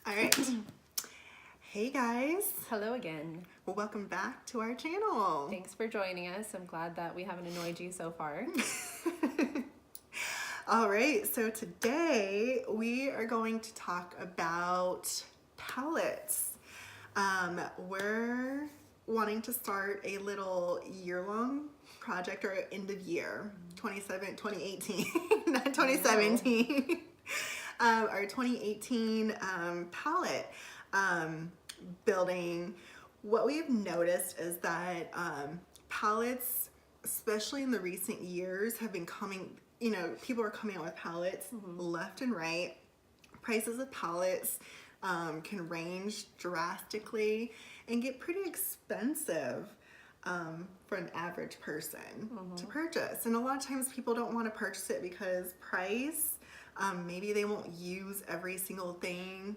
All right. Hey guys. Hello again. Well, welcome back to our channel. Thanks for joining us. I'm glad that we haven't annoyed you so far. All right. So today we are going to talk about palettes. We're wanting to start a little year-long project or end of year, 2018, not 2017. Our 2018 palette building. What we've noticed is that palettes, especially in the recent years, have been coming, people are coming out with palettes left and right. Prices of palettes can range drastically and get pretty expensive for an average person to purchase. And a lot of times people don't want to purchase it because price, maybe they won't use every single thing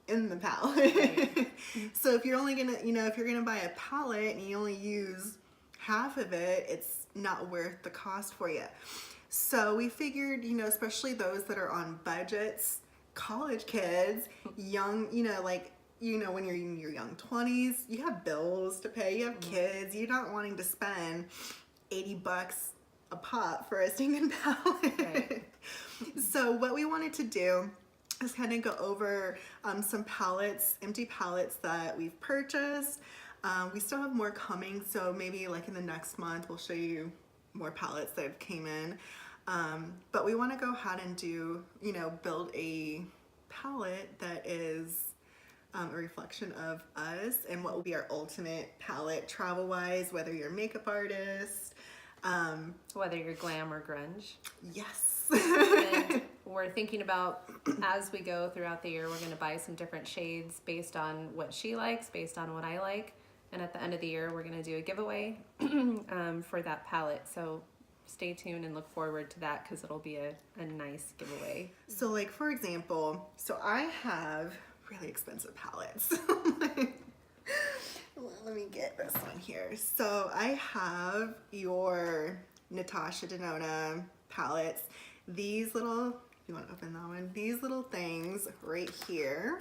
in the palette. Right. So if you're only gonna, if you're gonna buy a palette and you only use half of it, it's not worth the cost for you. So we figured, especially those that are on budgets, college kids, young, when you're in your young 20s, you have bills to pay, you have kids, you're not wanting to spend $80 a pop for a stinking palette. Right. So what we wanted to do is kind of go over some palettes, empty palettes that we've purchased. We still have more coming, so maybe like in the next month we'll show you more palettes that have came in. But we want to go ahead and do, build a palette that is a reflection of us and what will be our ultimate palette travel-wise, whether you're a makeup artist, whether you're glam or grunge. Yes. And we're thinking about, as we go throughout the year, we're going to buy some different shades based on what she likes, based on what I like. And at the end of the year, we're going to do a giveaway for that palette. So stay tuned and look forward to that because it'll be a nice giveaway. So like, for example, so I have really expensive palettes. Let me get this one here. So I have your Natasha Denona palettes. These little, if you want to open that one, these little things right here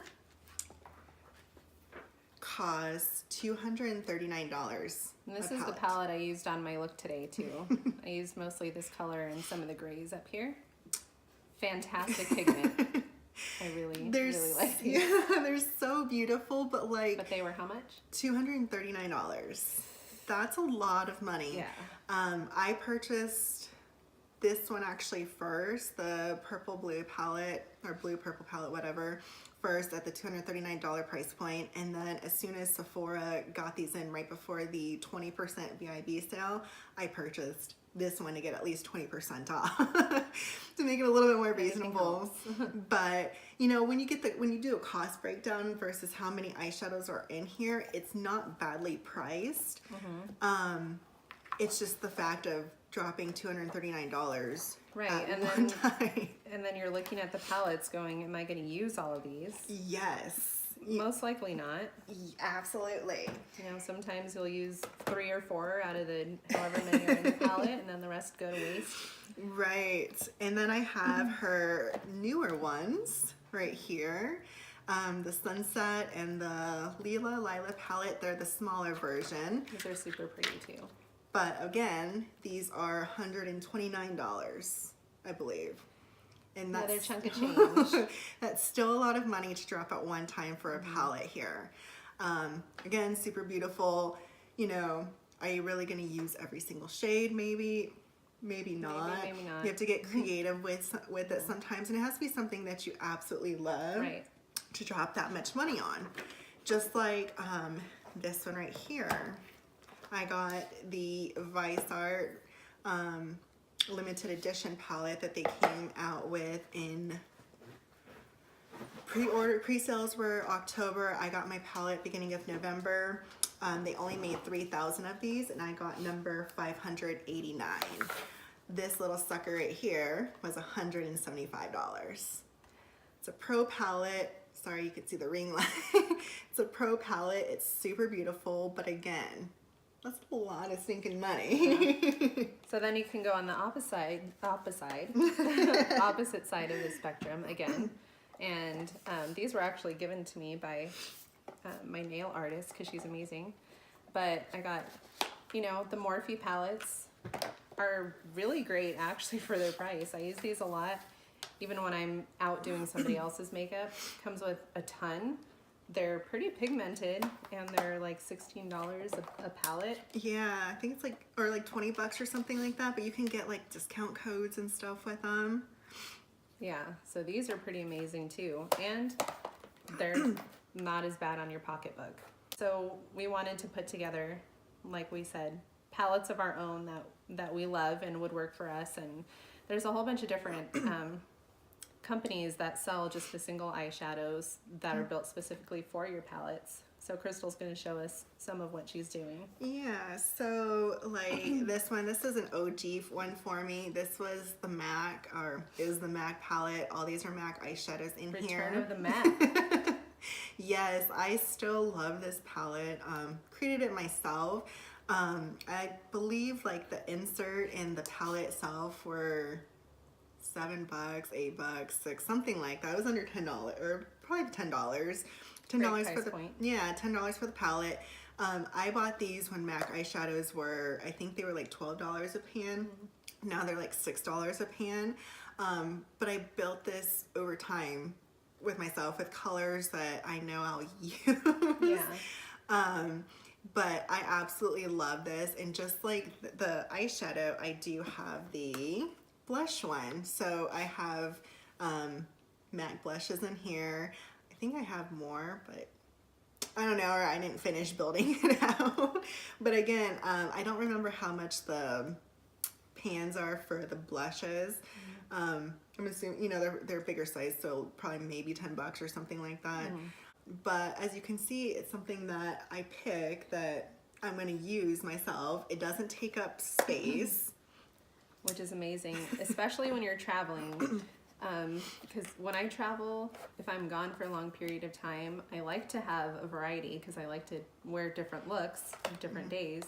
cost $239. And this is the palette I used on my look today too. I used mostly this color and some of the grays up here. Fantastic pigment. I really like these. Yeah, they're so beautiful, but they were how much? $239. That's a lot of money. Yeah. I purchased this one actually first, the purple blue palette, or blue purple palette, whatever, first at the $239 price point. And then as soon as Sephora got these in right before the 20% VIB sale, I purchased this one to get at least 20% off to make it a little bit more reasonable. But when you do a cost breakdown versus how many eyeshadows are in here, it's not badly priced. It's just the fact of dropping $239 right, at one time. And then you're looking at the palettes going, am I going to use all of these? Yes. Most likely not. Absolutely. Sometimes you'll use 3 or 4 out of the however many are in the palette, and then the rest go to waste. Right. And then I have her newer ones right here. The Sunset and the Lila palette, they're the smaller version. They're super pretty too. But again, these are $129, I believe. And that's another chunk of change. That's still a lot of money to drop at one time for a palette here. Again, super beautiful. Are you really going to use every single shade? Maybe not. Maybe not. You have to get creative with it sometimes, and it has to be something that you absolutely love to drop that much money on. Just like this one right here. I got the Vice Art limited edition palette that they came out with in pre-sales were October. I got my palette beginning of November. They only made 3,000 of these and I got number 589. This little sucker right here was $175. It's a pro palette. Sorry, you could see the ring light. It's a pro palette. It's super beautiful, but again, that's a lot of stinking money. So then you can go on the opposite side of the spectrum again. And these were actually given to me by my nail artist because she's amazing. But I got, you know, the Morphe palettes are really great actually for their price. I use these a lot, even when I'm out doing somebody else's makeup. Comes with a ton. They're pretty pigmented, and they're like $16 a palette. Yeah, I think it's like, or like 20 bucks or something like that, but you can get like discount codes and stuff with them. Yeah, so these are pretty amazing too, and they're not as bad on your pocketbook. So we wanted to put together, like we said, palettes of our own that we love and would work for us. And there's a whole bunch of different companies that sell just the single eyeshadows that are built specifically for your palettes. So Crystal's going to show us some of what she's doing. Yeah, so like this one, this is an OG one for me. This was the MAC, or is the MAC palette. All these are MAC eyeshadows in here. Return of the MAC. Yes, I still love this palette. Created it myself. I believe like the insert and the palette itself were $7, $8, $6, something like that. It was under $10, or probably $10. $10 for the point. Yeah, $10 for the palette. I bought these when MAC eyeshadows were, I think they were like $12 a pan. Now they're like $6 a pan. But I built this over time with myself with colors that I know I'll use. Yeah. But I absolutely love this, and just like the eyeshadow, I do have the blush one. So I have MAC blushes in here. I think I have more, but I don't know, or I didn't finish building it out. But again, I don't remember how much the pans are for the blushes. I'm assuming, you know, they're bigger size, so probably maybe $10 or something like that. But as you can see, it's something that I pick that I'm going to use myself. It doesn't take up space. Which is amazing, especially when you're traveling. Because when I travel, if I'm gone for a long period of time, I like to have a variety because I like to wear different looks different days.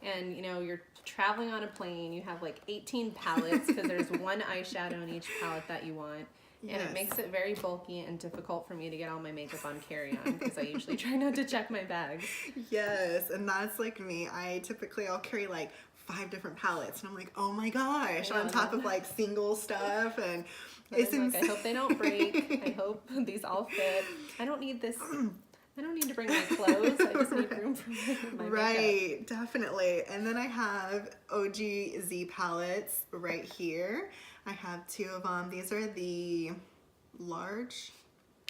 And you know, you're traveling on a plane, you have like 18 palettes because there's one eyeshadow in each palette that you want. And Yes. it makes it very bulky and difficult for me to get all my makeup on carry-on because I usually try not to check my bags. Yes, and that's like me. I'll carry like 5 different palettes, and I'm like, oh my gosh, I know, on top of like single stuff, and But it's I'm like, I insane. hope they don't break. I hope these all fit. I don't need this. I don't need to bring my clothes. I just need room for my makeup. Right, definitely. And then I have OG Z palettes right here. I have 2 of them. These are the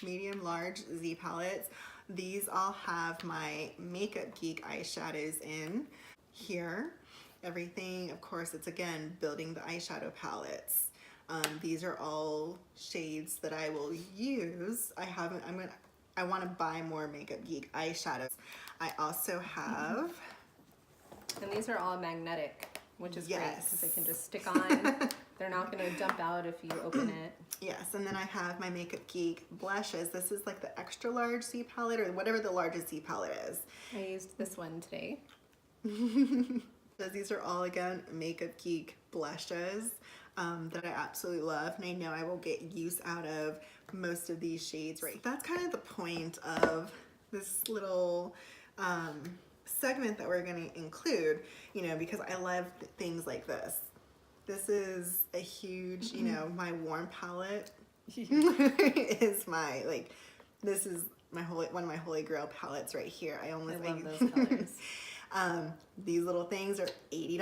medium large Z palettes. These all have my Makeup Geek eyeshadows in here. Everything, of course, it's again building the eyeshadow palettes. These are all shades that I will use. I want to buy more Makeup Geek eyeshadows. I also have, And these are all magnetic, which is great Yes. because they can just stick on. They're not going to dump out if you open it. yes, and then I have my Makeup Geek blushes. This is like the extra large Z palette, or whatever the largest Z palette is. I used this one today. So these are all, again, Makeup Geek blushes that I absolutely love, and I know I will get use out of most of these shades. Right, that's kind of the point of this little segment that we're going to include, you know, because I love things like this. This is a huge, you know, my warm palette is my, like, this is my one of my holy grail palettes right here. I I love those colors. These little things are $80.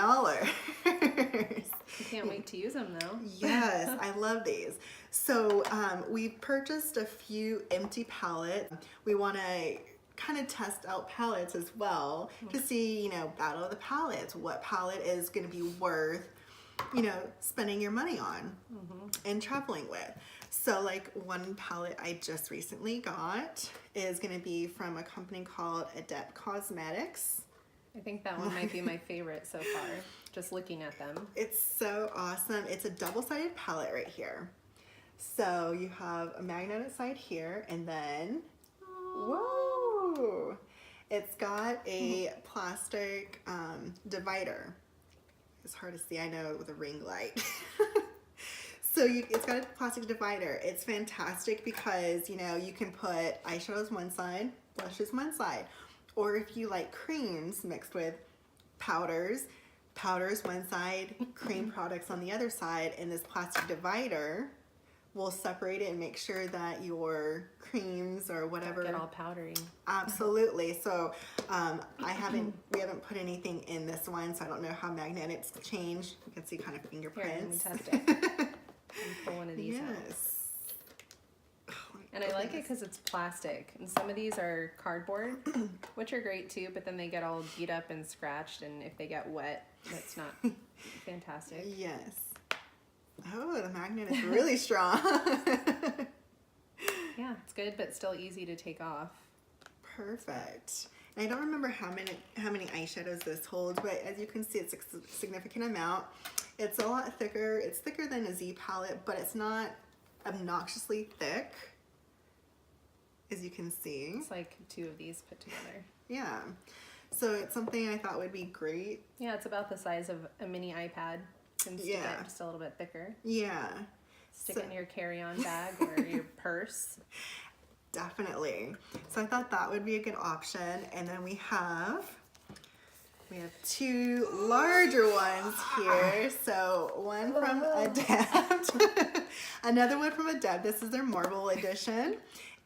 I can't wait to use them though. Yes, I love these. So we purchased a few empty palettes. We want to kind of test out palettes as well to see, you know, battle of the palettes. What palette is going to be worth, you know, spending your money on and traveling with. So like one palette I just recently got is going to be from a company called Adept Cosmetics. I think that one might be my favorite so far, just looking at them. It's so awesome. It's a double-sided palette right here. So you have a magnetic side here, and then, whoa! It's got a plastic So it's got a plastic divider. It's fantastic because, you know, you can put eyeshadows one side, blushes one side. Or if you like creams mixed with powders one side, cream products on the other side, and this plastic divider will separate it and make sure that your creams or whatever Get all powdery. Absolutely. So we haven't put anything in this one, so I don't know how magnetics change. You can see kind of Here, fingerprints. let me test it. And pull one of these out. Yes. And I like it because it's plastic. And some of these are cardboard, which are great too, but then they get all beat up and scratched, and if they get wet, that's not fantastic. Yes. Oh, the magnet is really strong. Yeah, it's good, but still easy to take off. Perfect. And I don't remember how many eyeshadows this holds, but as you can see, it's a significant amount. It's a lot thicker. It's thicker than a Z palette, but it's not obnoxiously thick, as you can see. It's like 2 of these put together. Yeah. So it's something I thought would be great. Yeah, it's about the size of a mini iPad. And stick Yeah. it just a little bit thicker. Yeah. Stick it in your carry-on bag or your purse. Definitely. So I thought that would be a good option. And then we have 2 larger ones here. So one from Adept, another one from Adept. This is their Marble edition.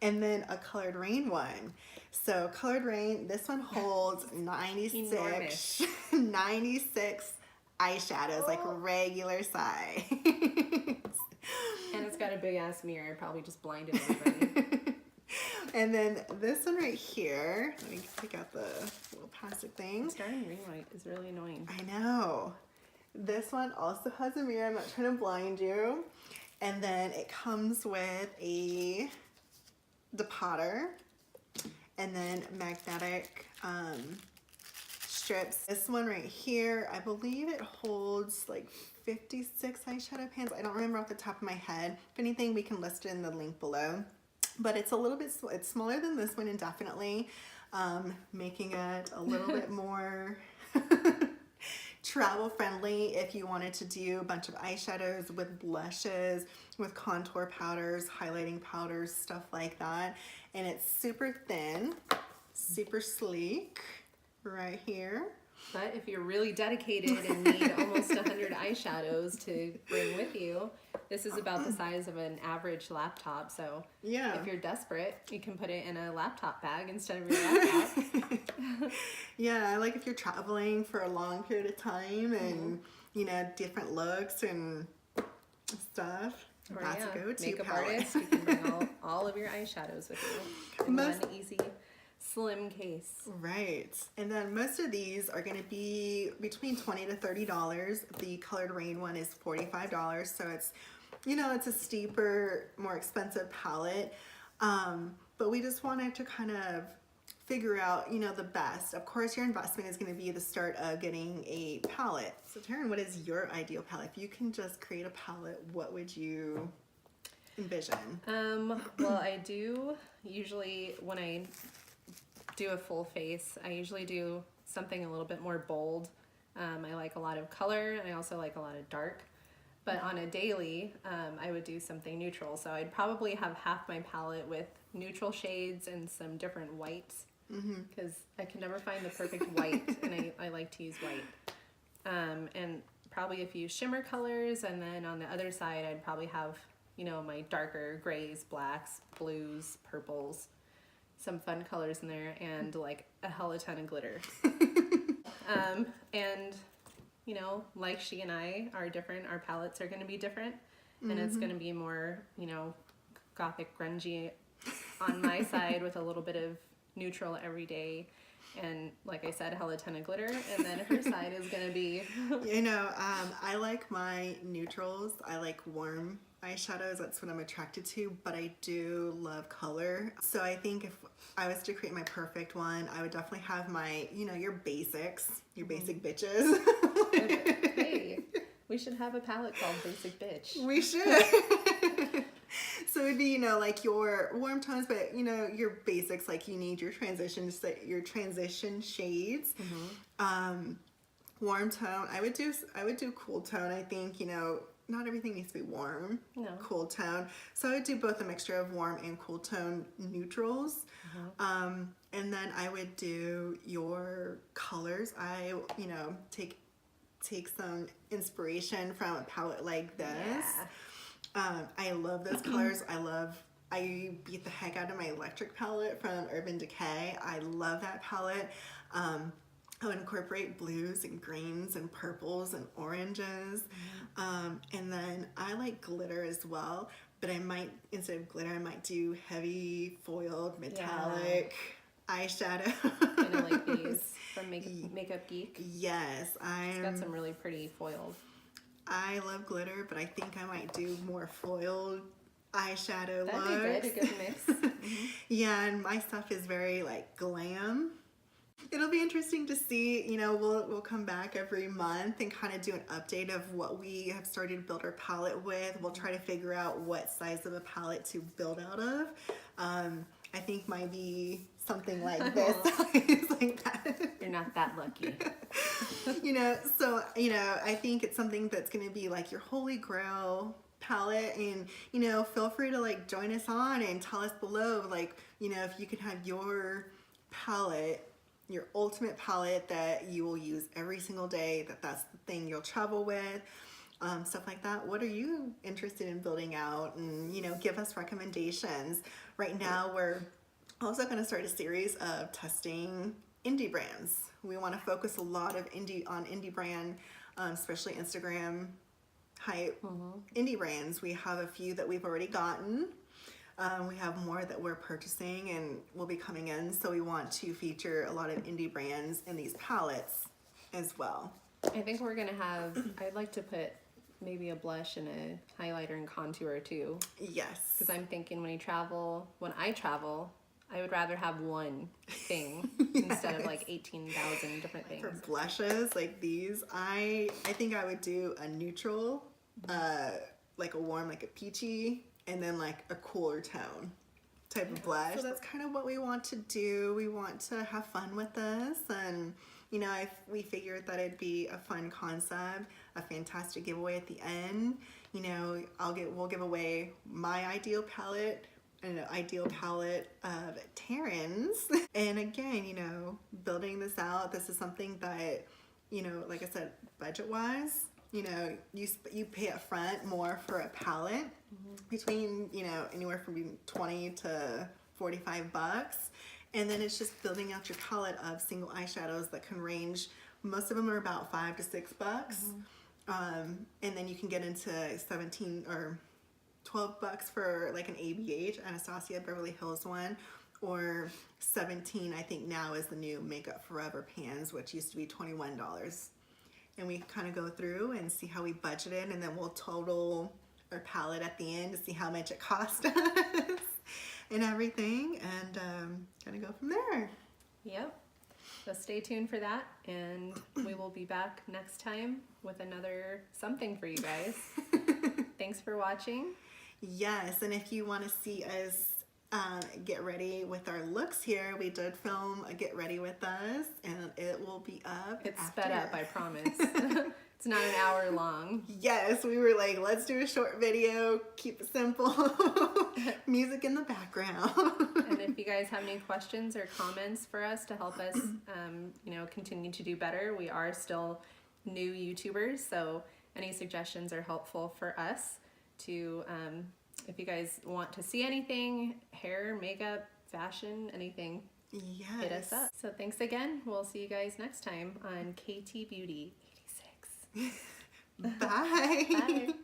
And then a Colored Rain one. So Colored Rain, this one holds 96 eyeshadows, like regular size. And it's got a big ass mirror. Probably just blinded everybody. And then this one right here, let me take out the little plastic thing. Starting ring light is really annoying. I know. This one also has a mirror. I'm not trying to blind you. And then it comes with a depotter and then magnetic strips. This one right here, I believe it holds like 56 eyeshadow pans. I don't remember off the top of my head. If anything, we can list it in the link below. But it's a little bit, it's smaller than this one, and definitely making it a little bit more travel friendly if you wanted to do a bunch of eyeshadows with blushes, with contour powders, highlighting powders, stuff like that. And it's super thin, super sleek right here. But if you're really dedicated and need almost 100 eyeshadows to bring with you, this is about the size of an average laptop. So Yeah. if you're desperate, you can put it in a laptop bag instead of your laptop. Yeah, like if you're traveling for a long period of time and, you know, different looks and stuff. Or That's a go-to makeup palette. artist, you can bring all of your eyeshadows with you in Most- one easy, slim case. Right. And then most of these are going to be between $20 to $30. The Colored Rain one is $45. So it's, you know, it's a steeper, more expensive palette. But we just wanted to kind of figure out, you know, the best. Of course, your investment is going to be the start of getting a palette. So Taryn, what is your ideal palette? If you can just create a palette, what would you envision? Well, I do usually, when I do a full face, I usually do something a little bit more bold. I like a lot of color, and I also like a lot of dark. But on a daily, I would do something neutral. So I'd probably have half my palette with neutral shades and some different whites, because I can never find the perfect white, and I like to use white. And probably a few shimmer colors, and then on the other side, I'd probably have, you know, my darker grays, blacks, blues, purples, some fun colors in there, and like a hella ton of glitter. And you know, like she and I are different, our palettes are going to be different, and it's going to be more, you know, gothic grungy on my side with a little bit of neutral everyday, and like I said, hella ton of glitter. And then her side is going to be You know, I like my neutrals. I like warm eyeshadows. That's what I'm attracted to, but I do love color. So I think if I was to create my perfect one, I would definitely have my, you know, your basics, your basic bitches. hey, we should have a palette called Basic Bitch. We should. So it'd be, you know, like your warm tones, but you know, your basics, like you need your transitions, your transition shades. Warm tone. I would do cool tone. I think, you know, not everything needs to be warm. No. Cool tone. So I would do both a mixture of warm and cool tone neutrals. And then I would do your colors. I, take some inspiration from a palette like this. I love those colors. I beat the heck out of my electric palette from Urban Decay. I love that palette. I would incorporate blues and greens and purples and oranges. And then I like glitter as well, but I might, instead of glitter, I might do heavy foiled metallic eyeshadow. Kind of like these from Makeup Geek. Yes, It's got some really pretty foiled. I love glitter, but I think I might do more foiled eyeshadow looks. That'd be good, a good mix. Yeah, and my stuff is very like glam. It'll be interesting to see, we'll come back every month and kind of do an update of what we have started to build our palette with. We'll try to figure out what size of a palette to build out of. I think might be something like this, like that. You're not that lucky. I think it's something that's going to be like your holy grail palette, and feel free to like join us on and tell us below, like, if you could have your palette, your ultimate palette that you will use every single day, that's the thing you'll travel with, stuff like that. What are you interested in building out? And give us recommendations. Right now we're also going to start a series of testing indie brands. We want to focus a lot of indie brand, especially Instagram hype indie brands. We have a few that we've already gotten. We have more that we're purchasing and will be coming in. So we want to feature a lot of indie brands in these palettes as well. I think we're gonna have, I'd like to put maybe a blush and a highlighter and contour too. Yes. Because I'm thinking when I travel, I would rather have one thing instead of like 18,000 different things. For blushes like these, I think I would do a neutral, like a warm, like a peachy, and then like a cooler tone type of blush. So that's kind of what we want to do. We want to have fun with this, and we figured that it'd be a fun concept, a fantastic giveaway at the end. We'll give away my ideal palette, an ideal palette of Taryn's. And again, building this out, this is something that, like I said, budget-wise, you pay up front more for a palette between, anywhere from 20 to 45 bucks. And then it's just building out your palette of single eyeshadows that can range, most of them are about $5 to $6. And then you can get into 17 or 12 bucks for like an ABH, Anastasia Beverly Hills one, or 17 I think now is the new Makeup Forever pans, which used to be $21. And we kind of go through and see how we budgeted, and then we'll total our palette at the end to see how much it cost us and everything, and kind of go from there. Yep. So stay tuned for that, and we will be back next time with another something for you guys. Thanks for watching. Yes, and if you want to see us get ready with our looks here, we did film a Get Ready With Us, and it will be up. It's sped up, I promise. It's not an hour long. Yes, we were like, let's do a short video, keep it simple, music in the background. And if you guys have any questions or comments for us to help us, continue to do better, we are still new YouTubers, so any suggestions are helpful for us to, if you guys want to see anything, hair, makeup, fashion, anything, yes, hit us up. So thanks again. We'll see you guys next time on KT Beauty 86. Bye. Bye.